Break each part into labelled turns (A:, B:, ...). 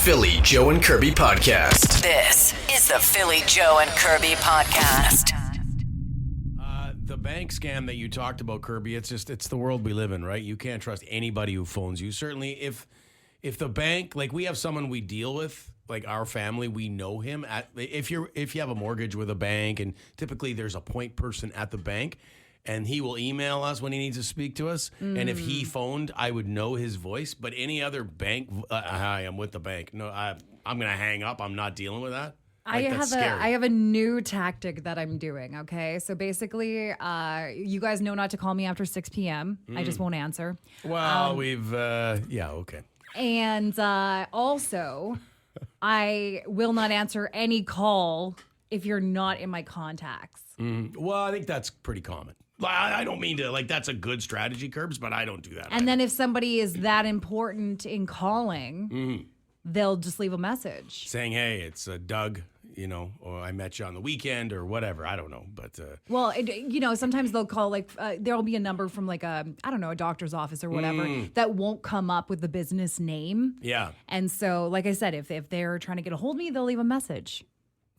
A: Philly Joe and Kirby podcast.
B: This is the Philly Joe and Kirby podcast.
C: The bank scam that you talked about, Kirby, it's the world we live in, right? You can't trust anybody who phones you. Certainly if the bank, like we have someone we deal with, like our family, we know him. If you have a mortgage with a bank, and typically there's a point person at the bank, and he will email us when he needs to speak to us. And if he phoned, I would know his voice. But any other bank, hi, I'm with the bank. No, I'm going to hang up. I'm not dealing with that. Like,
D: I have a new tactic that I'm doing, okay? So basically, you guys know not to call me after 6 p.m. I just won't answer.
C: Well, okay.
D: And also, I will not answer any call if you're not in my contacts.
C: Well, I think that's pretty common. I don't mean to, that's a good strategy, Curbs, but I don't do that.
D: And then if somebody is that important in calling, they'll just leave a message.
C: Saying, hey, it's Doug, or I met you on the weekend or whatever. I don't know. But
D: well, sometimes they'll call there'll be a number from a doctor's office or whatever that won't come up with the business name.
C: Yeah.
D: And so, like I said, if they're trying to get a hold of me, they'll leave a message.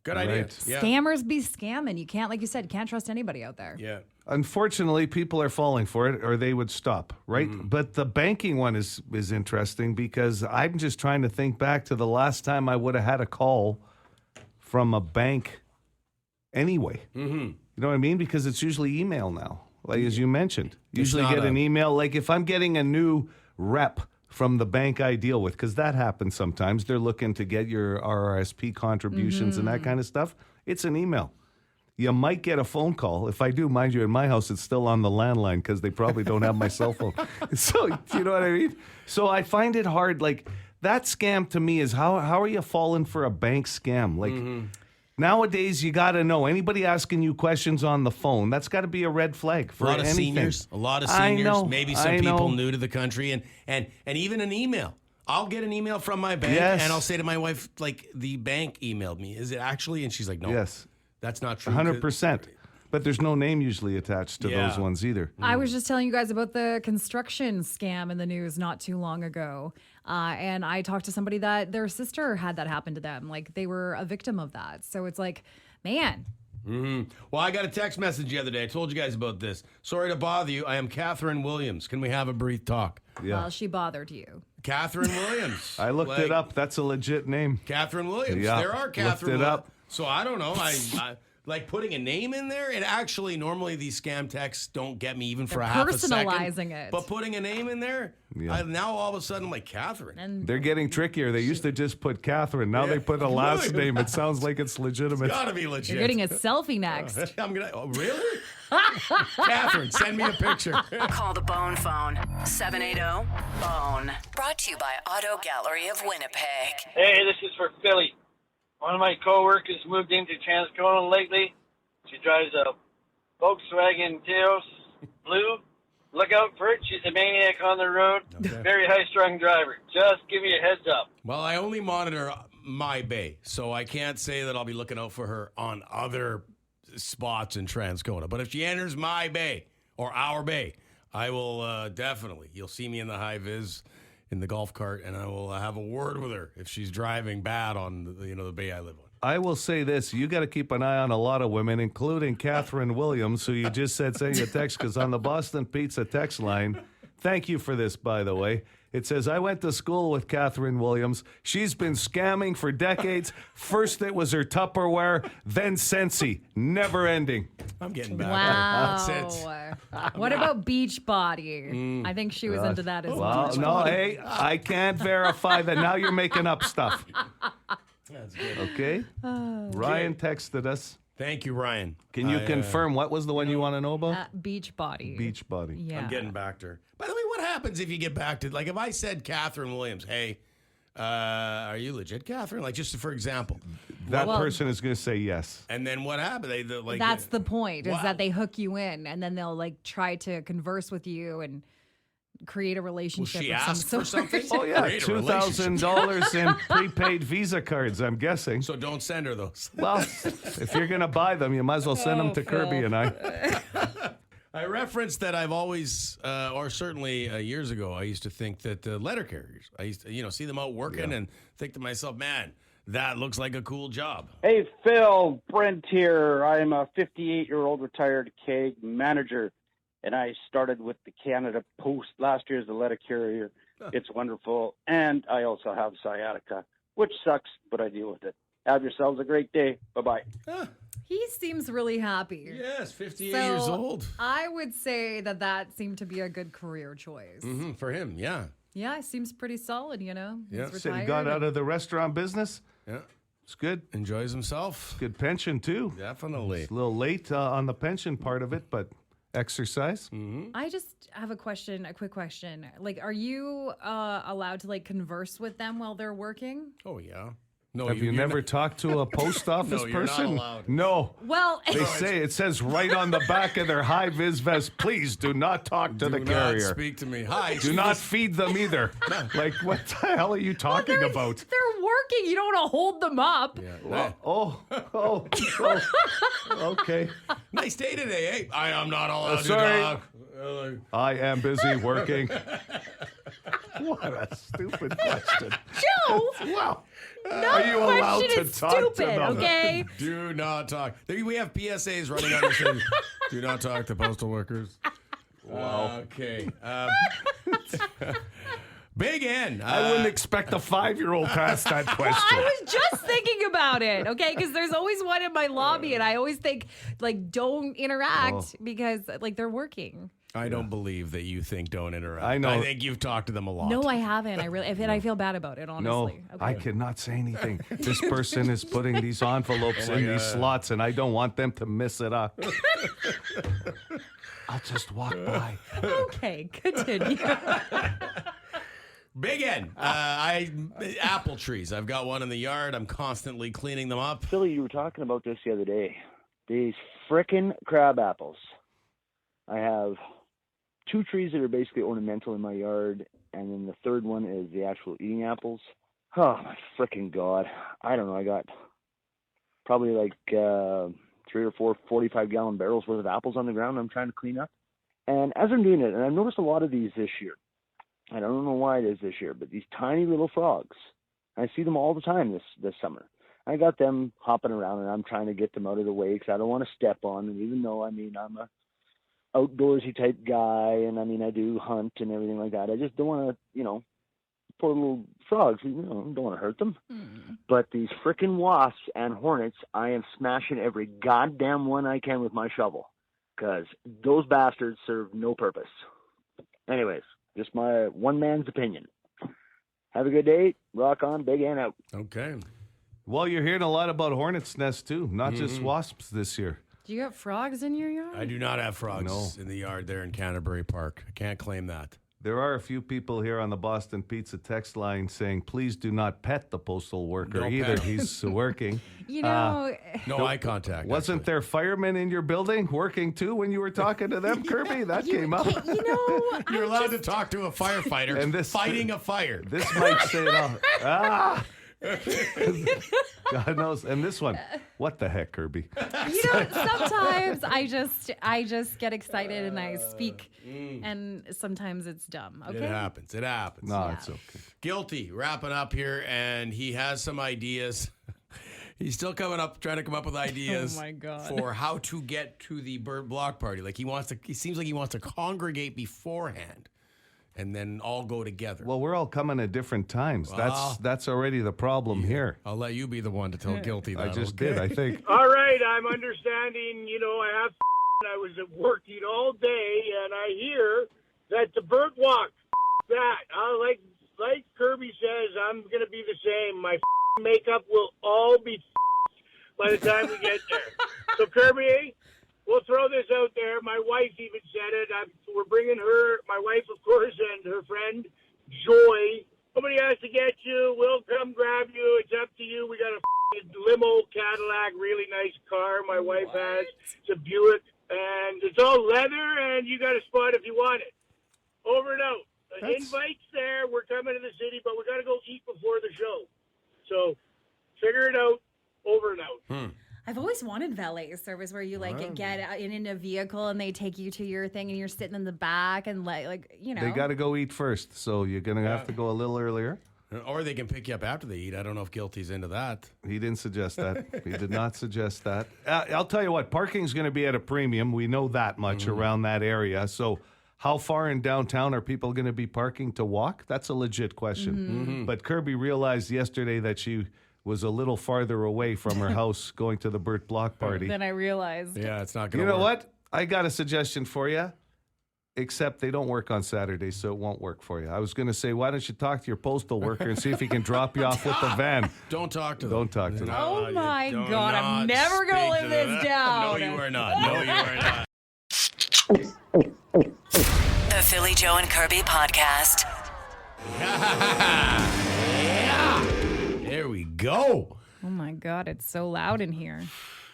C: Good idea.
D: Right. Yeah. Scammers be scamming. You can't, like you said, can't trust anybody out there.
C: Yeah.
E: Unfortunately, people are falling for it, or they would stop, right? But the banking one is interesting because I'm just trying to think back to the last time I would have had a call from a bank anyway. You know what I mean? Because it's usually email now, as you mentioned. Usually get an email. Like if I'm getting a new rep from the bank I deal with, because that happens sometimes. They're looking to get your RRSP contributions and that kind of stuff. It's an email. You might get a phone call. If I do, mind you, in my house, it's still on the landline because they probably don't have my cell phone. So, you know what I mean? So I find it hard. That scam to me is how are you falling for a bank scam? Nowadays, you got to know. Anybody asking you questions on the phone, that's got to be a red flag for anything.
C: A lot of seniors, maybe some people new to the country, and even an email. I'll get an email from my bank, and I'll say to my wife, the bank emailed me. Is it actually? And she's like, no.
E: Yes.
C: That's not true.
E: 100%. But there's no name usually attached to those ones either.
D: I was just telling you guys about the construction scam in the news not too long ago. And I talked to somebody that their sister had that happen to them. They were a victim of that. So it's man.
C: Well, I got a text message the other day. I told you guys about this. Sorry to bother you. I am Catherine Williams. Can we have a brief talk?
E: Yeah.
D: Well, she bothered you.
C: Catherine Williams.
E: I looked it up. That's a legit name.
C: Catherine Williams.
E: Yeah.
C: There are Catherine
E: Looked it up.
C: So I don't know. I putting a name in there. It actually, normally these scam texts don't get me even for a half a second.
D: Personalizing it.
C: But putting a name in there, now all of a sudden I'm like, Catherine.
D: And
E: they're getting trickier. They used to just put Catherine. Now they put a last name. It sounds like it's legitimate.
C: It's got to be legit.
D: You're getting a selfie next.
C: I'm gonna. Oh, really? Catherine, send me a picture.
B: Call the Bone phone, 780-BONE. Brought to you by Auto Gallery of Winnipeg.
F: Hey, this is for Philly. One of my coworkers moved into Transcona lately. She drives a Volkswagen Taos Blue. Look out for it. She's a maniac on the road. Okay. Very high-strung driver. Just give you a heads up.
C: Well, I only monitor my bay, so I can't say that I'll be looking out for her on other spots in Transcona. But if she enters my bay or our bay, I will definitely. You'll see me in the high vis in the golf cart, and I will have a word with her if she's driving bad on the bay I live on.
E: I will say this. You got to keep an eye on a lot of women, including Catherine Williams, who you just said send you a text, because on the Boston Pizza text line, thank you for this, by the way. It says, I went to school with Catherine Williams. She's been scamming for decades. First it was her Tupperware, then Scentsy. Never ending.
C: I'm getting back.
D: Wow.
C: That's it.
D: What about Beachbody? I think she was into that as well.
E: Well, no, hey, I can't verify that. Now you're making up stuff.
C: That's good.
E: Okay? Ryan texted us.
C: Thank you, Ryan.
E: Can you confirm what was the one you want to know about?
D: Beachbody.
E: Beachbody.
D: Yeah.
C: I'm getting back to her. By the way, what happens if you get back to, if I said Catherine Williams, hey, are you legit, Catherine? Just for example.
E: That person is going to say yes.
C: And then what happened?
D: That's the point, is that they hook you in, and then they'll try to converse with you and create a relationship.
C: Will she
D: of
C: ask
D: some
C: for
D: sort.
C: something?
E: Oh, yeah, $2,000 in prepaid Visa cards, I'm guessing.
C: So don't send her those.
E: Well, if you're going to buy them, you might as well send them to Kirby and I.
C: I referenced that I've always, or certainly years ago, I used to think that letter carriers, I used to, see them out working and think to myself, man, that looks like a cool job.
G: Hey, Phil, Brent here. I'm a 58-year-old retired KEG manager, and I started with the Canada Post last year as a letter carrier. It's wonderful. And I also have sciatica, which sucks, but I deal with it. Have yourselves a great day. Bye-bye.
D: He seems really happy.
C: Yes, 58
D: So,
C: years old.
D: I would say that seemed to be a good career choice.
C: For him, yeah.
D: Yeah, it seems pretty solid,
C: Yeah.
D: He's
E: Said he
D: retired
E: got out
D: and-
E: of the restaurant business.
C: Yeah.
E: It's good.
C: Enjoys himself.
E: Good pension, too.
C: Definitely.
E: It's a little late on the pension part of it, but exercise.
D: I just have a quick question. Like, are you allowed to converse with them while they're working?
C: Oh, yeah. No,
E: Have you
C: you're
E: never
C: not-
E: talked to a post office
C: No, you're not
E: person?
C: allowed.
E: No.
D: Well,
E: It says right on the back of their high vis vest, please do not talk to the
C: Do
E: carrier.
C: not speak to me. Hi.
E: Do not feed them either. Like, what the hell are you talking about?
D: they're working. You don't want to hold them up.
C: Yeah.
E: Oh, okay.
C: Nice day today, eh? I am not allowed
E: Sorry.
C: to talk.
E: I am busy working. What a stupid question.
D: Joe,
E: Wow.
D: no
E: Are you allowed
D: question
E: to
D: is
E: talk to
D: stupid,
E: them?
D: okay?
C: Do not talk. We have PSAs running on the city. Do not talk to postal workers. Wow. Okay. Big N.
E: I wouldn't expect a 5-year-old to ask that question.
D: I was just thinking about it, okay? Because there's always one in my lobby, and I always think, don't interact because, they're working.
C: I don't believe that you think don't interact.
E: I know.
C: I think you've talked to them a lot.
D: No, I haven't. I feel bad about it,
E: No,
D: honestly.
E: I cannot say anything. This person is putting these envelopes in these slots, and I don't want them to miss it up. I'll just walk by.
D: Okay, continue.
C: Big N. Apple trees. I've got one in the yard. I'm constantly cleaning them up.
G: Philly, you were talking about this the other day. These frickin' crab apples. I have 2 trees that are basically ornamental in my yard, and then the third one is the actual eating apples. Oh, my frickin' God. I don't know. I got probably 3 or 4 45-gallon barrels worth of apples on the ground I'm trying to clean up. And as I'm doing it, and I've noticed a lot of these this year, I don't know why it is this year, but these tiny little frogs, I see them all the time this summer. I got them hopping around, and I'm trying to get them out of the way because I don't want to step on them, even though, I'm a outdoorsy type guy, and I do hunt and everything like that. I just don't want to, poor little frogs, don't want to hurt them. But these frickin' wasps and hornets, I am smashing every goddamn one I can with my shovel because those bastards serve no purpose. Anyways, just my one man's opinion. Have a good day. Rock on. Big N out.
C: Okay.
E: Well, you're hearing a lot about hornets' nests, too, not just wasps this year.
D: Do you have frogs in your yard?
C: I do not have frogs in the yard there in Canterbury Park. I can't claim that.
E: There are a few people here on the Boston Pizza text line saying, please do not pet the postal worker
C: Don't
E: either.
C: pet him.
E: He's working.
C: No eye contact.
E: Wasn't
C: actually.
E: there firemen in your building working too when you were talking to them, Kirby? That came up.
C: You're allowed to talk to a firefighter
E: And this-
C: fighting a fire.
E: This might say it all. God knows. And this one, what the heck, Kirby?
D: Sometimes I just get excited and I speak, and sometimes it's dumb. Okay.
C: It happens. It happens.
E: No, it's okay.
C: Guilty, wrapping up here, and he has some ideas. He's still trying to come up with ideas
D: Oh my God.
C: for how to get to the bird block party. He seems like he wants to congregate beforehand and then all go together.
E: Well, we're all coming at different times.
C: Well,
E: That's already the problem here.
C: I'll let you be the one to tell Guilty that.
E: I just
C: okay?
E: did, I think.
H: All right, I'm understanding, I have I was working all day, and I hear that the bird walk, that, like Kirby says, I'm going to be the same. My makeup will all be by the time we get there. So, Kirby, we'll throw this out there. My wife even said it. We're bringing my wife, of course, and her friend, Joy. Somebody has to get you. We'll come grab you. It's up to you. We got a limo Cadillac, really nice car my wife has. It's a Buick, and it's all leather, and you got a spot if you want it. Over and out. Invites there. We're coming to the city, but we got to go eat before the show. So figure it out. Over and out.
D: I've always wanted valet service where you get in a vehicle and they take you to your thing and you're sitting in the back and
E: They got to go eat first, so you're going to have to go a little earlier.
C: Or they can pick you up after they eat. I don't know if Guilty's into that.
E: He didn't suggest that. He did not suggest that. I'll tell you what, parking's going to be at a premium. We know that much around that area. So how far in downtown are people going to be parking to walk? That's a legit question. But Kirby realized yesterday that she was a little farther away from her house going to the Burt Block party.
D: Then I realized.
C: Yeah, it's not going to
E: You know
C: work.
E: what? I got a suggestion for you. Except they don't work on Saturdays, so it won't work for you. I was going to say, why don't you talk to your postal worker and see if he can drop you off with the van?
C: Don't talk to them.
E: Don't talk to them.
D: Oh my
C: Do
D: God, I'm
C: not
D: never going to
C: speak
D: live
C: them.
D: this down.
C: No, you are not. No, you are not.
B: The Philly Joe and Kirby podcast.
C: Yeah. There we go.
D: Oh my God, it's so loud in here.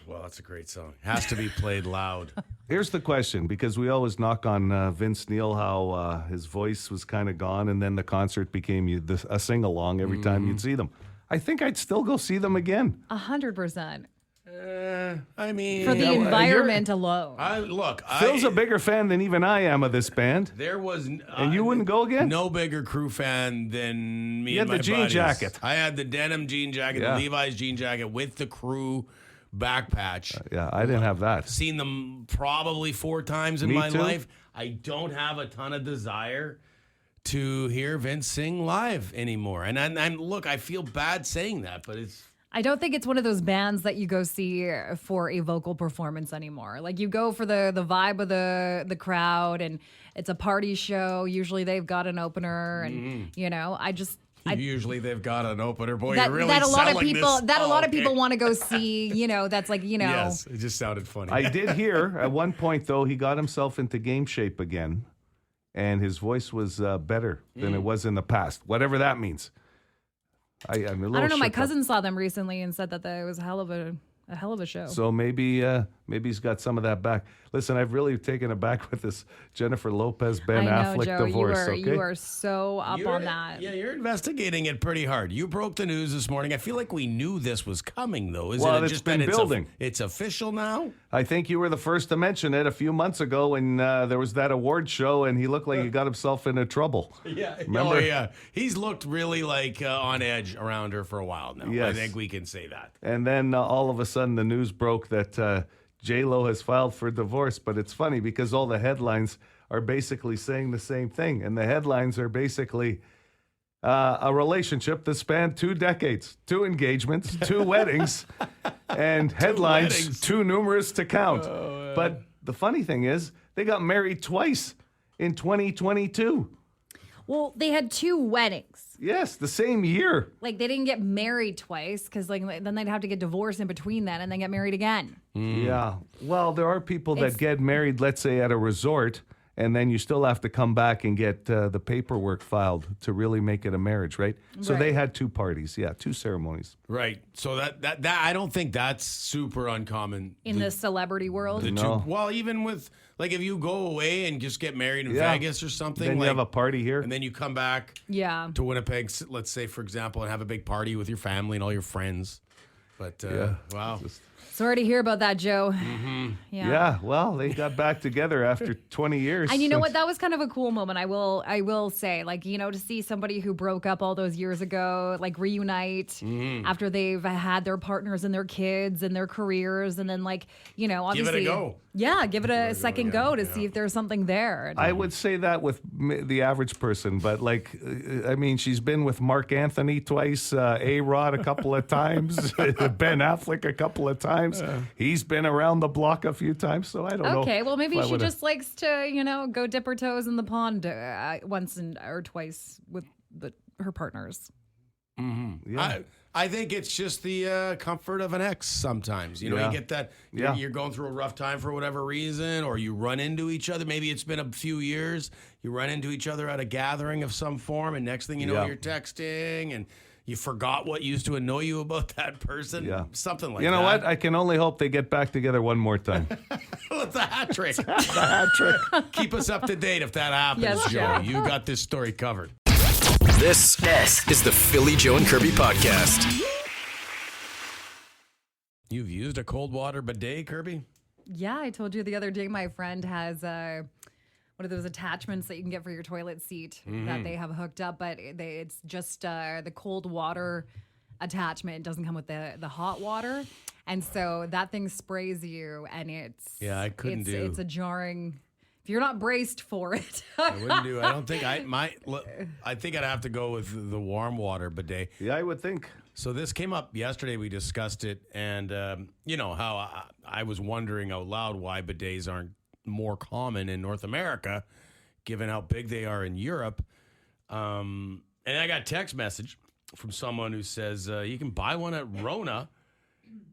C: Well, that's a great song. Has to be played loud.
E: Here's the question, because we always knock on Vince Neil how his voice was kind of gone, and then the concert became a sing-along every time you'd see them. I think I'd still go see them again.
D: 100%.
C: I mean,
D: For the environment alone.
E: Phil's a bigger fan than even I am of this band.
C: There was,
E: And you wouldn't go again?
C: No bigger crew fan than me.
E: You had
C: and my
E: the jean
C: buddies.
E: jacket.
C: I had the denim jean jacket,
E: Yeah.
C: the Levi's jean jacket with the crew back patch.
E: Yeah, I didn't have that.
C: Seen them probably 4 times in
E: Me
C: my
E: too.
C: life. I don't have a ton of desire to hear Vince sing live anymore. And look, I feel bad saying that, but it's.
D: I don't think it's one of those bands that you go see for a vocal performance anymore. Like you go for the vibe of the crowd, and it's a party show. Usually they've got an opener, and
C: Usually they've got an opener. Boy,
D: that,
C: you're really
D: that a lot of
C: selling
D: people
C: this.
D: that a lot of
C: Okay.
D: people want to go see. That's like
C: Yes, it just sounded funny.
E: I did hear at one point, though, he got himself into game shape again, and his voice was better than it was in the past, whatever that means. I'm a little
D: I don't know. My
E: shook up.
D: cousin saw them recently and said that it was a hell of a show.
E: So maybe he's got some of that back. Listen, I've really taken it back with this Jennifer Lopez Ben
D: I know,
E: Affleck
D: Joe.
E: divorce.
D: You are so up on that.
C: Yeah, you're investigating it pretty hard. You broke the news this morning. I feel like we knew this was coming, though. Is
E: Well,
C: it
E: it's
C: just
E: been
C: that
E: building.
C: It's official now?
E: I think you were the first to mention it a few months ago when there was that award show, and he looked like he got himself into trouble.
C: Yeah.
E: Remember?
C: Oh, yeah. He's looked really like on edge around her for a while now.
E: Yes.
C: I think we can say that.
E: And then all of a sudden the news broke that J-Lo has filed for divorce. But it's funny because all the headlines are basically saying the same thing. And the headlines are basically a relationship that spanned 2 decades, 2 engagements, 2 weddings, and headlines
C: weddings.
E: too numerous to count. But the funny thing is they got married twice in 2022.
D: Well, they had 2 weddings.
E: Yes, the same year.
D: Like they didn't get married twice because then they'd have to get divorced in between that and then get married again.
E: Yeah. Well, there are people that
D: It's-
E: get married, let's say, at a resort, and then you still have to come back and get the paperwork filed to really make it a marriage, right? So they
D: Right.
E: had 2 parties, 2 ceremonies.
C: Right. So that I don't think that's super uncommon.
D: In the celebrity world.
C: The
E: No.
C: well, even with like if you go away and just get married in
E: Yeah.
C: Vegas or something,
E: Then you
C: like,
E: have a party here.
C: and then you come back
D: Yeah.
C: to Winnipeg, let's say for example, and have a big party with your family and all your friends. But wow,
D: Sorry to hear about that, Joe.
E: Yeah, well, they got back together after 20 years.
D: And you know what? That was kind of a cool moment. I will say, like, to see somebody who broke up all those years ago, like reunite after they've had their partners and their kids and their careers, and then obviously
C: go.
D: Yeah, give it a second go to see if there's something there.
E: I would say that with the average person, but I mean, she's been with Mark Anthony twice, A-Rod a couple of times, Ben Affleck a couple of times. He's been around the block a few times, so I don't know.
D: Okay, well, maybe
E: if I
D: she
E: would've-
D: just likes to, go dip her toes in the pond once or twice with her partners.
C: I think it's just the comfort of an ex sometimes. You
E: Yeah.
C: get that you're going through a rough time for whatever reason, or you run into each other. Maybe it's been a few years. You run into each other at a gathering of some form, and next thing you know,
E: Yeah.
C: you're texting, and you forgot what used to annoy you about that person.
E: Yeah.
C: Something like
E: You know
C: that.
E: what? I can only hope they get back together one more time.
C: It's a hat trick.
E: Hat trick.
C: Keep us up to date if that happens,
D: Yes,
C: Joe.
D: Joe.
C: You got this story covered.
A: This is the Philly Joe and Kirby podcast.
C: You've used a cold water bidet, Kirby?
D: Yeah, I told you the other day my friend has one of those attachments that you can get for your toilet seat that they have hooked up, but it's just the cold water attachment. It doesn't come with the hot water. And so that thing sprays you, and
C: I couldn't do.
D: It's a jarring. If you're not braced for it,
C: I wouldn't do. I don't think I might. I think I'd have to go with the warm water bidet.
E: Yeah, I would think.
C: So this came up yesterday. We discussed it, and you know how I was wondering out loud why bidets aren't more common in North America, given how big they are in Europe. And I got a text message from someone who says you can buy one at Rona,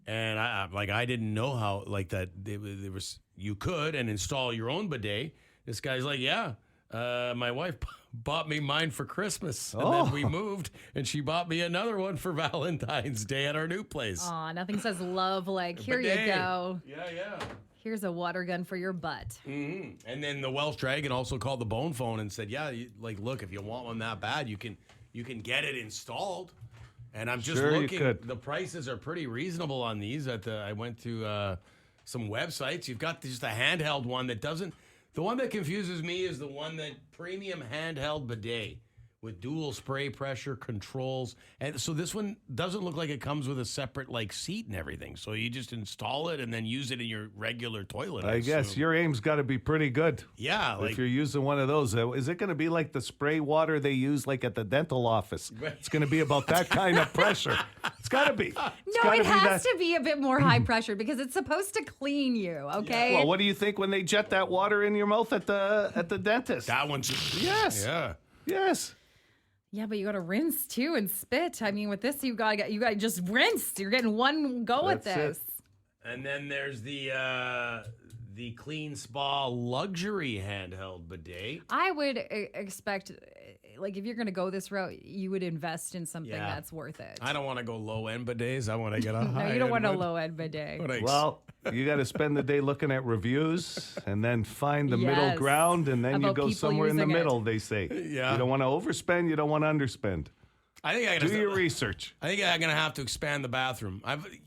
C: and I didn't know how that there was you could and install your own bidet. This guy's like, yeah, my wife bought me mine for Christmas, and then we moved, and she bought me another one for Valentine's Day at our new place.
D: aw, nothing says love like here
C: Bidet.
D: you go.
C: Yeah.
D: Here's a water gun for your butt.
C: Mm-hmm. And then the Welsh Dragon also called the Bone Phone and said, yeah, look, if you want one that bad, you can get it installed. And I'm just looking. The prices are pretty reasonable on these. I went to some websites. You've got just a handheld one that doesn't. The one that confuses me is the one that premium handheld bidet with dual spray pressure controls. And so this one doesn't look like it comes with a separate seat and everything. So you just install it and then use it in your regular toilet.
E: I guess your aim's got to be pretty good.
C: Yeah.
E: If you're using one of those, is it going to be like the spray water they use at the dental office? It's going to be about that kind of pressure. It's got to be.
D: No, it has to be a bit more high pressure because it's supposed to clean you, okay?
E: Well, what do you think when they jet that water in your mouth at the dentist?
C: That one's just...
E: Yes.
C: Yeah.
E: Yes.
D: Yeah, but you got to rinse too and spit. I mean, with this, you got to just rinse. You're getting one go with
E: That's
D: this.
C: And then there's the Clean Spa luxury handheld bidet.
D: I would expect, if you're going to go this route, you would invest in something that's worth it.
C: I don't want to go low-end bidets. I want to get a high-end.
D: No, you don't want a low-end bidet.
E: Well, you got to spend the day looking at reviews and then find the middle ground, and then
D: About
E: you go
D: people
E: somewhere in the
D: using it.
E: middle, they say.
C: Yeah.
E: You don't want to overspend, you don't want to underspend.
C: I think I
E: Do your research.
C: I think I'm going to have to expand the bathroom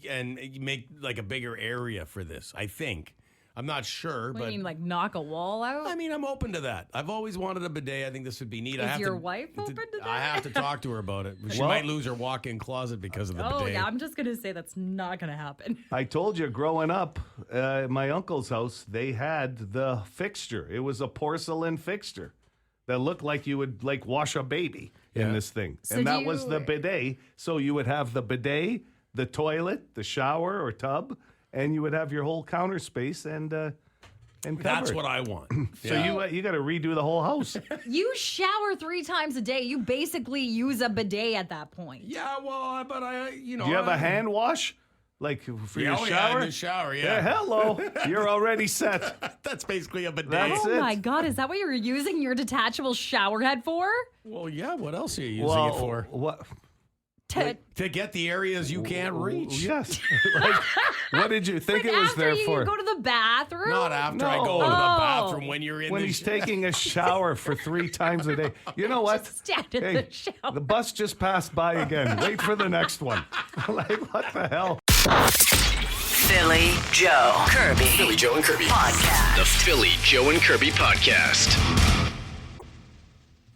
C: and make a bigger area for this, I think. I'm not sure,
D: What
C: but
D: do you mean, knock a wall out?
C: I mean, I'm open to that. I've always wanted a bidet. I think this would be neat.
D: Is your wife open to that?
C: I have to talk to her about it. She might lose her walk-in closet because of the
D: Oh,
C: bidet.
D: yeah, I'm just going to say that's not going to happen.
E: I told you, growing up, at my uncle's house, they had the fixture. It was a porcelain fixture that looked like you would wash a baby in this thing.
D: So
E: and
D: do
E: that was
D: you-
E: the bidet. So you would have the bidet, the toilet, the shower or tub, and you would have your whole counter space and
C: That's
E: covered.
C: what I want.
E: So you got to redo the whole house.
D: You shower 3 times a day. You basically use a bidet at that point.
C: Yeah, well, but
E: Do you have a hand wash? For your shower?
C: Yeah, in the shower, yeah.
E: Hello. You're already set.
C: That's basically a bidet.
E: That's
D: Oh
E: it.
D: my God, is that what you're using your detachable shower head for?
C: Well, yeah, what else are you using it for?
E: What?
C: To get the areas you can't reach.
E: Yes. What did you think it was
D: after
E: there
D: you
E: for?
D: go to the bathroom?
C: Not after I
E: No.
C: go to the
D: Oh.
C: bathroom when you're in
E: When
C: the
E: he's taking a shower for 3 times a day. You know what?
D: Just stand in
E: Hey,
D: the shower.
E: the bus just passed by again. Wait for the next one. What the hell?
B: Philly Joe Kirby.
A: Philly Joe and Kirby.
B: Podcast.
A: The Philly Joe and Kirby Podcast.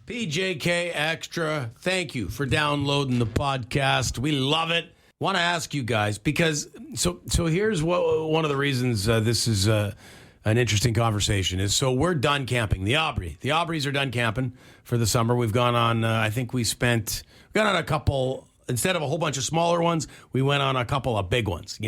C: PJK Extra, thank you for downloading the podcast. We love it. Want to ask you guys, because so here's one of the reasons this is an interesting conversation is, so we're done camping. The Aubreys are done camping for the summer. We've gone on, I think we've gone on a couple, instead of a whole bunch of smaller ones, we went on a couple of big ones,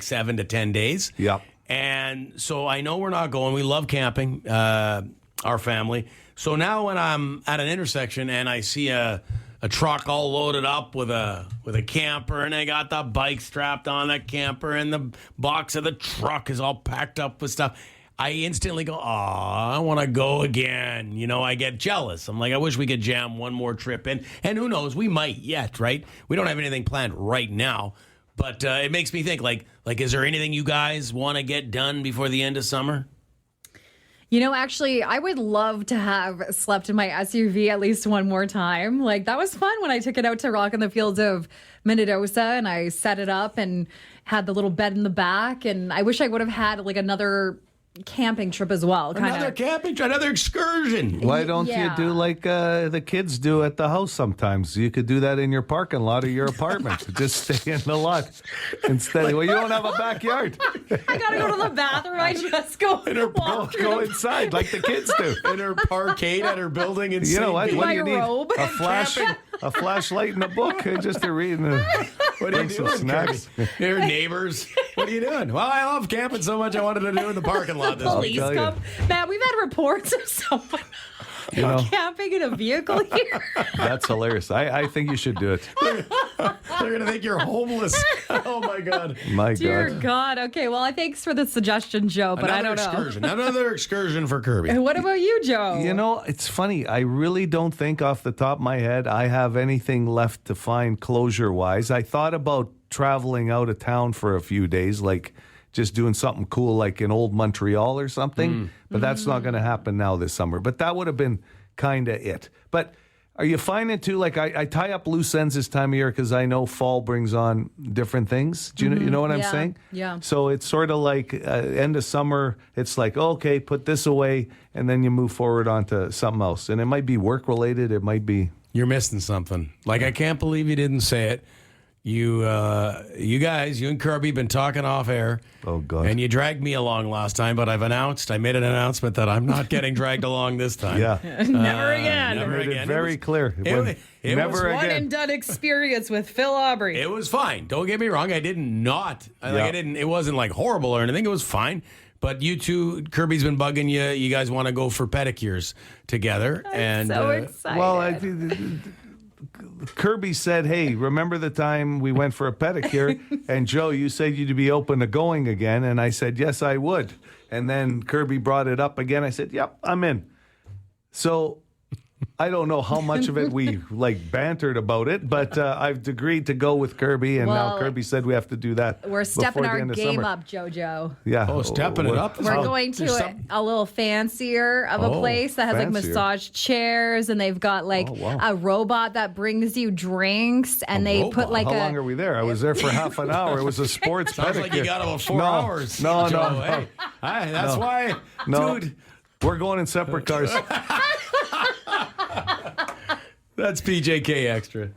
C: 7 to 10 days.
E: Yep.
C: And so I know we're not going. We love camping, our family. So now when I'm at an intersection and I see a truck all loaded up with a camper, and they got the bike strapped on the camper, and the box of the truck is all packed up with stuff, I instantly go, I want to go again. I get jealous. I'm like, I wish we could jam one more trip in. And who knows, we might yet, right? We don't have anything planned right now. But it makes me think, is there anything you guys want to get done before the end of summer?
D: You know, actually, I would love to have slept in my SUV at least one more time. Like, that was fun when I took it out to rock in the fields of Minnedosa and I set it up and had the little bed in the back. And I wish I would have had like another camping trip as well.
C: Another camping trip, another excursion.
E: Why don't you do like the kids do at the house sometimes? You could do that in your parking lot of your apartment. Just stay in the lot instead. Well, you don't have a backyard.
D: I gotta go to the bathroom. I just go walk through
E: Go
D: the-
E: inside like the kids do.
C: In her parkade at her building in
E: You know what?
C: St.
E: What do
D: My
E: you need?
D: robe.
E: A flashlight and a book. Just to read.
C: What are you
E: some
C: doing,
E: snacks.
C: Kirby? Your neighbors. What are you doing? Well, I love camping so much I wanted to do in the parking lot this week.
D: Police
E: tell you.
D: come. Man, we've had reports of someone
E: You know,
D: camping in a vehicle here.
E: that's hilarious. I think you should do it.
C: They're going to think you're homeless. Oh, my God.
E: My
D: Dear
E: God.
D: God. Okay, well, thanks for the suggestion, Joe, but I don't
C: excursion.
D: know.
C: Another excursion for Kirby.
D: What about you, Joe?
E: You know, it's funny. I really don't think off the top of my head I have anything left to find closure-wise. I thought about traveling out of town for a few days, like just doing something cool like in old Montreal or something, but that's not going to happen now this summer. But that would have been kind of it. But are you finding too, like I tie up loose ends this time of year because I know fall brings on different things. Do you know what I'm
D: Yeah,
E: saying?
D: yeah.
E: So it's sort of like end of summer, it's like, okay, put this away, and then you move forward onto something else. And it might be work-related, it might be...
C: You're missing something. Like, I can't believe you didn't say it. You guys, you and Kirby been talking off air.
E: Oh, God.
C: And you dragged me along last time, but I made an announcement that I'm not getting dragged along this time.
E: Yeah.
D: Never again.
C: never
E: Made
C: again.
E: it very clear.
C: It
E: Never
C: was
E: again.
D: One and done experience with Phil Aubrey.
C: It was fine. Don't get me wrong. I did not. It wasn't like horrible or anything. It was fine. But you two, Kirby's been bugging you. You guys want to go for pedicures together.
D: I'm so excited.
E: Well, Kirby said, hey, remember the time we went for a pedicure? And Joe, you said you'd be open to going again. And I said, yes, I would. And then Kirby brought it up again. I said, yep, I'm in. So I don't know how much of it we like bantered about it, but I've agreed to go with Kirby. And now
D: Well,
E: Kirby said we have to do that.
D: We're stepping
E: before the
D: our
E: end of
D: game
E: summer.
D: up, JoJo.
E: Yeah.
C: Oh, stepping it up?
D: We're
C: Oh,
D: going to
C: there's some-
D: a little fancier of a place that has like
E: fancier.
D: massage chairs, and they've got like
E: wow.
D: a robot that brings you drinks, and they put
C: robot?
D: like
E: How
D: a.
E: long are we there? I was there for half an hour. It was a sports
C: Sounds
E: pedicure.
C: like you got about 4
E: No,
C: hours.
E: No,
C: Joe.
E: no.
C: Hey, that's why,
E: No.
C: dude.
E: We're going in separate cars.
C: That's PJK Extra.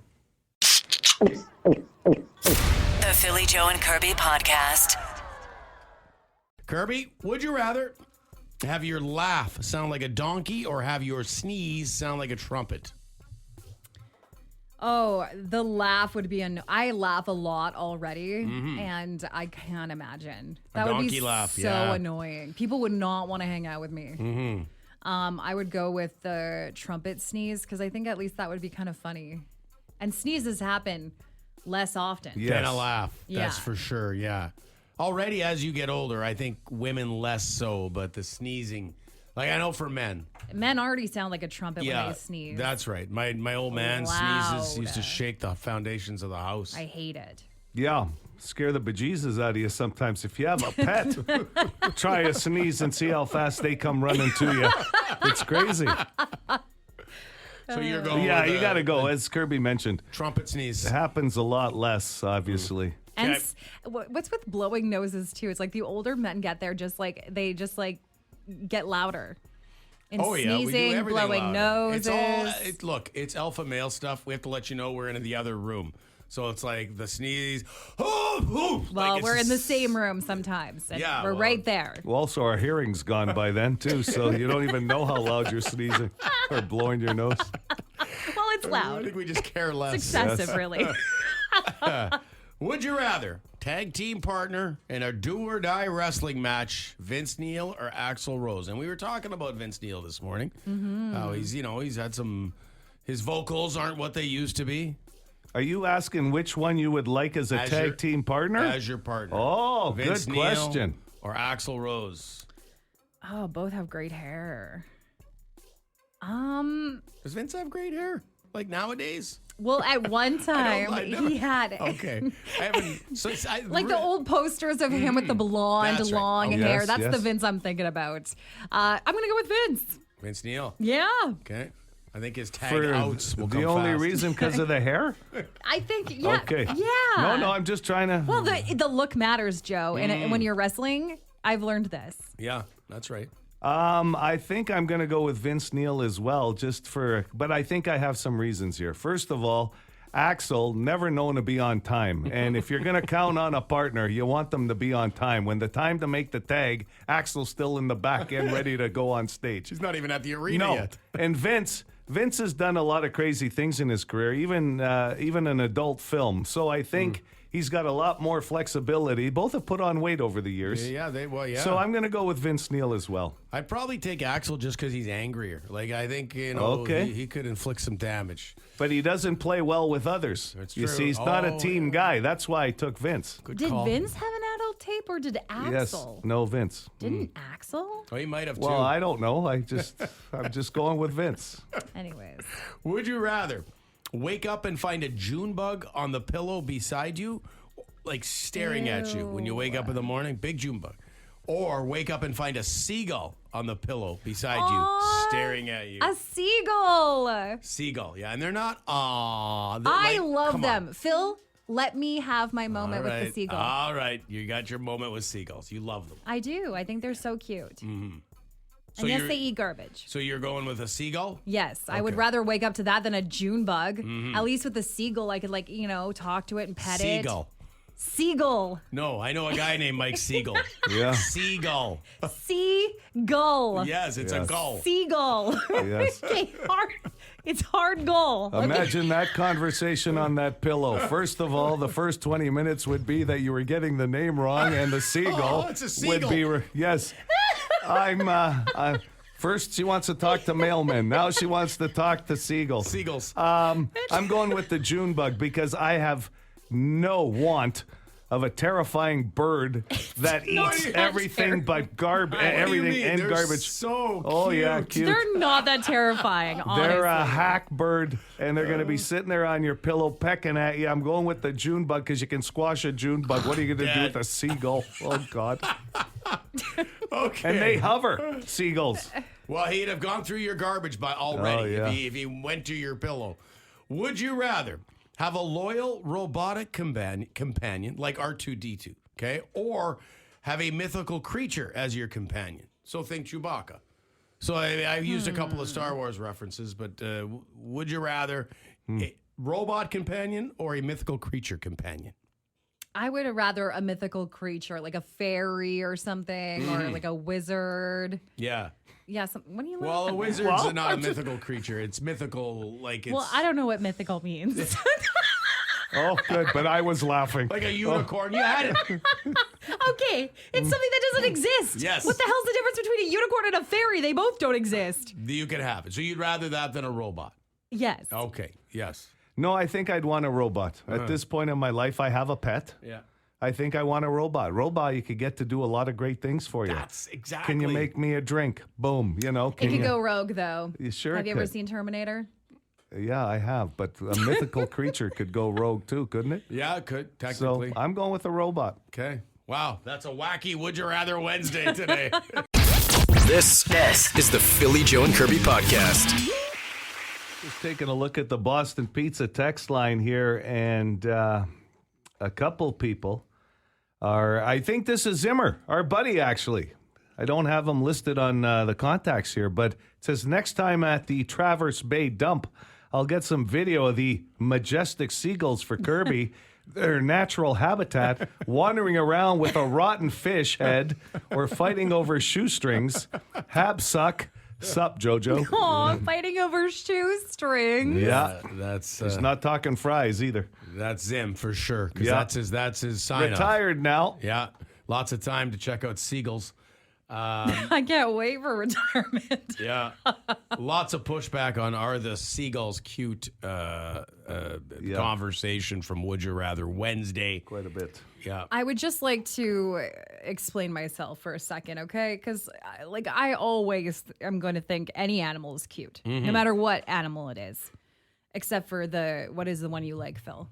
B: The Philly Joe and Kirby podcast.
C: Kirby, would you rather have your laugh sound like a donkey or have your sneeze sound like a trumpet?
D: Oh, the laugh would be I laugh a lot already, and I can't imagine. That would be
C: donkey laugh,
D: so
C: yeah.
D: annoying. People would not want to hang out with me. I would go with the trumpet sneeze because I think at least that would be kind of funny. And sneezes happen less often.
E: Yeah.
C: Than
E: Yes.
C: a laugh. That's
D: Yeah.
C: for sure, yeah. Already as you get older, I think women less so, but the sneezing, like I know for men.
D: Men already sound like a trumpet when
C: Yeah,
D: they sneeze.
C: that's right. My old man sneezes used to shake the foundations of the house.
D: I hate it.
E: Yeah. Scare the bejesus out of you sometimes. If you have a pet, try a sneeze and see how fast they come running to you. It's crazy.
C: So you're going
E: Yeah,
C: with
E: you got to go. As Kirby mentioned,
C: trumpet sneeze.
E: it happens a lot less, obviously.
D: And
C: Okay.
D: what's with blowing noses too? It's like the older men get there, they just get louder. And
C: Oh yeah, we do
D: sneezing,
C: everything
D: blowing
C: louder.
D: noses.
C: Look, it's alpha male stuff. We have to let you know we're in the other room. So it's like the sneeze. Well,
D: well, we're in the same room sometimes. And
C: Yeah,
D: we're
C: well-
D: right there.
E: Well, also, our hearing's gone by then, too, so you don't even know how loud you're sneezing or blowing your nose.
D: Well, it's
C: I
D: loud.
C: think we just care less.
D: It's excessive, really.
C: Would you rather tag team partner in a do or die wrestling match, Vince Neil or Axl Rose? And we were talking about Vince Neil this morning. How he's had some. His vocals aren't what they used to be.
E: Are you asking which one you would like as a
C: As
E: tag
C: your-
E: team partner?
C: As your partner.
E: Oh,
C: Vince
E: good
C: Neil
E: question.
C: Or Axl Rose.
D: Oh, both have great hair.
C: Does Vince have great hair? Like nowadays?
D: Well, at one time,
C: I never-
D: he had it.
C: Okay. I haven't. So
D: Like the old posters of him with the blonde,
C: That's right.
D: long
C: Oh,
D: hair.
E: yes,
D: That's
E: yes.
D: the Vince I'm thinking about. I'm going to go with Vince.
C: Vince Neil.
D: Yeah.
C: Okay. I think his tag
E: For
C: outs will come
E: the only
C: fast.
E: reason because of the hair?
D: I think, yeah.
E: Okay.
D: Yeah.
E: No, I'm just trying to.
D: Well, the look matters, Joe. And when you're wrestling, I've learned this.
C: Yeah, that's right.
E: I think I'm going to go with Vince Neil as well, but I think I have some reasons here. First of all, Axel, never known to be on time. And if you're going to count on a partner, you want them to be on time. When the time to make the tag, Axel's still in the back end ready to go on stage.
C: He's not even at the arena
E: No.
C: yet.
E: And Vince has done a lot of crazy things in his career, even an adult film. So I think he's got a lot more flexibility. Both have put on weight over the years.
C: Yeah.
E: So I'm going to go with Vince Neil as well.
C: I'd probably take Axel just because he's angrier. Like, I think,
E: Okay.
C: he could inflict some damage.
E: But he doesn't play well with others.
C: That's
E: You
C: true.
E: see, he's not a
C: Oh,
E: team
C: yeah.
E: guy. That's why I took Vince.
C: Good
D: Did
C: call.
D: Vince have an adult tape or did Axel?
E: Yes. No, Vince.
D: Didn't Axel?
C: Oh, he might have
E: Well,
C: too.
E: I don't know. I'm just going with Vince.
D: Anyways.
C: Would you rather wake up and find a June bug on the pillow beside you, like staring at you when you wake up in the morning? Big June bug. Or wake up and find a seagull on the pillow beside you, staring at you.
D: A seagull.
C: Seagull, yeah. And they're not,
D: I love them. Phil, let me have my moment with the seagull.
C: All right. You got your moment with seagulls. You love them.
D: I do. I think they're so cute.
C: So
D: And yes,
C: you're-
D: they eat garbage.
C: So you're going with a seagull?
D: Yes, I would
C: Okay.
D: rather wake up to that than a June bug. At least with the seagull, I could talk to it and pet it.
C: Seagull.
D: Seagull.
C: No, I know a guy named Mike Siegel.
E: Yeah.
C: Seagull.
D: Seagull.
C: Yes, it's a gull.
D: Seagull.
E: Yes.
D: Okay, hard. It's hard goal.
E: Imagine that conversation on that pillow. First of all, the first 20 minutes would be that you were getting the name wrong, and the seagull
C: Oh, it's a
E: would
C: seagull.
E: be. Yes. First, she wants to talk to mailmen. Now she wants to talk to seagulls.
C: Seagulls.
E: I'm going with the June bug because I have no want of a terrifying bird that eats
C: you're
E: everything but garbage,
C: What do you
E: everything
C: mean?
E: and
C: They're
E: garbage.
C: so
E: Oh yeah,
C: cute.
E: cute.
D: They're not that terrifying, honestly.
E: They're a hack bird, and they're going to be sitting there on your pillow pecking at you. I'm going with the June bug because you can squash a June bug. What are you going to do
C: Dad.
E: with a seagull? Oh, God.
C: Okay.
E: And they hover, seagulls.
C: Well, he'd have gone through your garbage by already
E: Oh, yeah.
C: if he went to your pillow. Would you rather have a loyal robotic companion like R2-D2, okay, or have a mythical creature as your companion? So think Chewbacca. So I've used a couple of Star Wars references, but would you rather a robot companion or a mythical creature companion?
D: I would rather a mythical creature, like a fairy or something, or like a wizard.
C: Yeah.
D: Yeah, what do you
C: Well, a
D: laughing at?
C: wizard's not a mythical creature. It's mythical, like it's
D: Well, I don't know what mythical means.
E: Oh, good, but I was laughing.
C: like a unicorn. You had it.
D: Okay, it's something that doesn't exist.
C: Yes.
D: What the hell's the difference between a unicorn and a fairy? They both don't exist.
C: You can have it. So you'd rather that than a robot.
D: Yes.
C: Okay. Yes.
E: No, I think I'd want a robot. At this point in my life, I have a pet.
C: Yeah.
E: I think I want a robot. Robot, you could get to do a lot of great things for you.
C: That's exactly.
E: Can you make me a drink? Boom. You know,
D: It
E: can
D: could
E: you?
D: go rogue, though.
E: You sure
D: Have
E: it
D: you ever
E: could.
D: seen Terminator?
E: Yeah, I have. But a mythical creature could go rogue too, couldn't it?
C: Yeah, it could
E: So
C: technically.
E: I'm going with a robot.
C: Okay. Wow, that's a wacky Would You Rather Wednesday today.
A: This is the Philly Joe and Kirby podcast.
E: Just taking a look at the Boston Pizza text line here, and a couple people are. I think this is Zimmer, our buddy, actually. I don't have him listed on the contacts here, but it says next time at the Traverse Bay dump, I'll get some video of the majestic seagulls for Kirby, their natural habitat, wandering around with a rotten fish head or fighting over shoestrings. Hab suck. Sup, Jojo.
D: Aw, fighting over shoestrings.
E: Yeah.
C: That's
E: He's not talking fries either.
C: that's Zim for sure. 'Cause
E: Yeah.
C: that's his sign off.
E: Retired now.
C: Yeah. Lots of time to check out seagulls.
D: I can't wait for retirement.
C: Yeah. Lots of pushback on are the seagulls cute conversation from Would You Rather Wednesday.
E: Quite a bit.
C: Yeah.
D: I would just like to explain myself for a second, okay? Because, I always am going to think any animal is cute, no matter what animal it is. except for what is the one you like, Phil?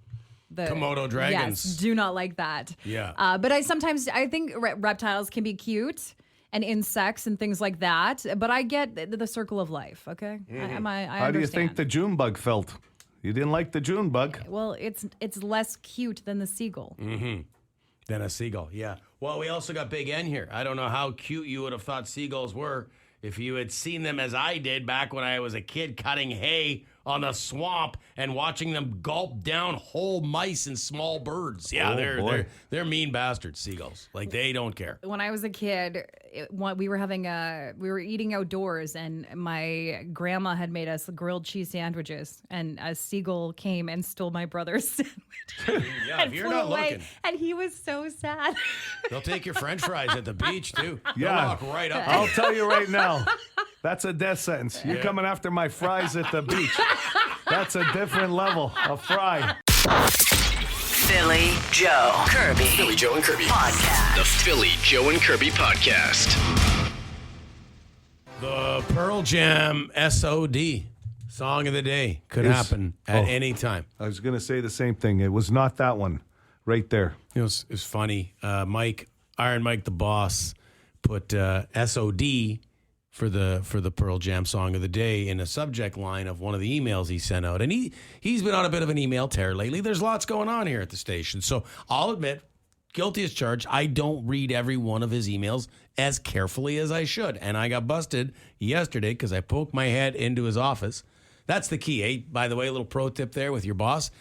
D: The
C: Komodo dragons.
D: Yes, do not like that.
C: Yeah.
D: But I think reptiles can be cute and insects and things like that. But I get the circle of life. Okay. I
E: How do you think the June bug felt? You didn't like the June bug?
D: Well, it's less cute than the seagull.
C: Than a seagull, yeah. Well, we also got Big N here. I don't know how cute you would have thought seagulls were if you had seen them as I did back when I was a kid cutting hay on the swamp and watching them gulp down whole mice and small birds. Yeah, they're mean bastards, seagulls. Like, they don't care.
D: When I was a kid, we were eating outdoors, and my grandma had made us grilled cheese sandwiches, and a seagull came and stole my brother's sandwich.
C: Yeah, if you're not looking.
D: And he was so sad.
C: They'll take your French fries at the beach, too.
E: Yeah.
C: They'll walk right up.
E: I'll tell you right now, that's a death sentence. You're coming after my fries at the beach. That's a different level of fry.
B: Philly Joe Kirby.
A: Philly Joe and Kirby.
B: Podcast.
A: The Philly Joe and Kirby Podcast.
C: The Pearl Jam SOD song of the day could happen at any time.
E: I was going to say the same thing. It was not that one right there.
C: It was funny. Iron Mike the boss put SOD for the Pearl Jam song of the day in a subject line of one of the emails he sent out. And he's been on a bit of an email tear lately. There's lots going on here at the station. So I'll admit, guilty as charged, I don't read every one of his emails as carefully as I should. And I got busted yesterday because I poked my head into his office. That's the key, eh? By the way, a little pro tip there with your boss.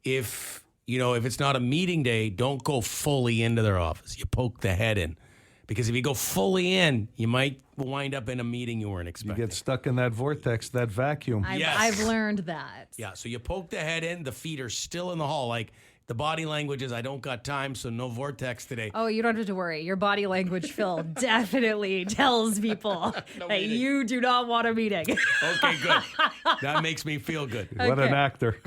C: If it's not a meeting day, don't go fully into their office. You poke the head in. Because if you go fully in, you might wind up in a meeting you weren't expecting.
E: You get stuck in that vortex, that vacuum.
D: I've learned that.
C: Yeah, so you poke the head in, the feet are still in the hall. Like, the body language is, I don't got time, so no vortex today.
D: Oh, you don't have to worry. Your body language, Phil, definitely tells people that you do not want a meeting.
C: Okay, good. That makes me feel good.
E: What an actor.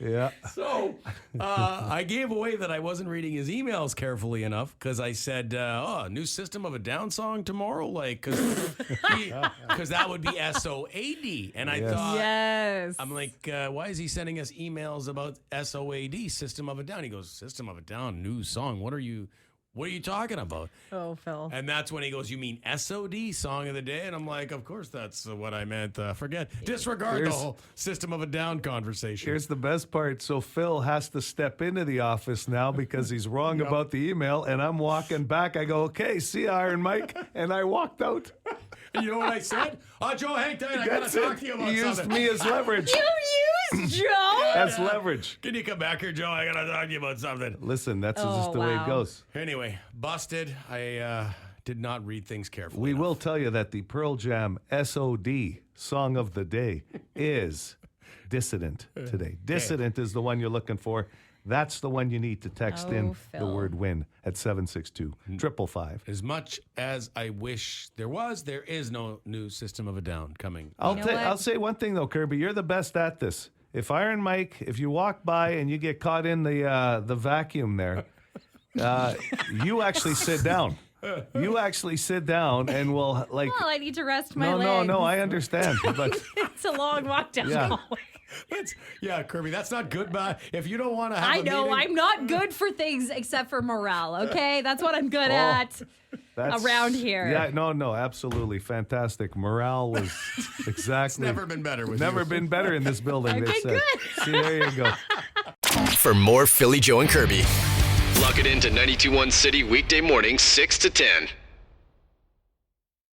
E: Yeah.
C: So I gave away that I wasn't reading his emails carefully enough because I said, new System of a Down song tomorrow? Like, because that would be SOAD. And I thought,
D: yes.
C: I'm like, why is he sending us emails about SOAD, System of a Down? He goes, System of a Down, new song. What are you talking about?
D: Oh, Phil.
C: And that's when he goes, you mean SOD, song of the day? And I'm like, of course that's what I meant. Forget. Disregard the whole System of a Down conversation.
E: Here's the best part. So Phil has to step into the office now because he's wrong about the email. And I'm walking back. I go, okay, see ya, Iron Mike. And I walked out.
C: And you know what I said? Joe, hang tight. I got to talk to you about
E: He used
C: something.
E: me as leverage.
D: You used Joe?
E: As leverage.
C: Can you come back here, Joe? I got to talk to you about something.
E: Listen, that's just the way it goes.
C: Anyway, busted. I did not read things carefully.
E: We will tell you that the Pearl Jam SOD song of the day is Dissident today. Dissident is the one you're looking for. That's the one you need to text in the
D: Phil.
E: word win at 762-555.
C: As much as I wish there is no new System of a Down coming.
E: I'll say one thing, though, Kirby. You're the best at this. If Iron Mike, if you walk by and you get caught in the vacuum there, you actually sit down. You actually sit down and will like.
D: Well, I need to rest my legs.
E: No, I understand. But
D: It's a long walk down the hallway.
C: Kirby, that's not good. But if you don't want to have
D: I
C: a
D: know
C: meeting,
D: I'm not good for things except for morale. Okay, that's what I'm good at around here.
E: Yeah, no, absolutely fantastic. Morale was exactly.
C: It's never been better.
E: Never been better in this building.
D: Okay,
E: they said.
D: good.
E: See, there you go.
A: For more Philly Joe and Kirby, lock it into 92.1 City weekday mornings 6 to 10.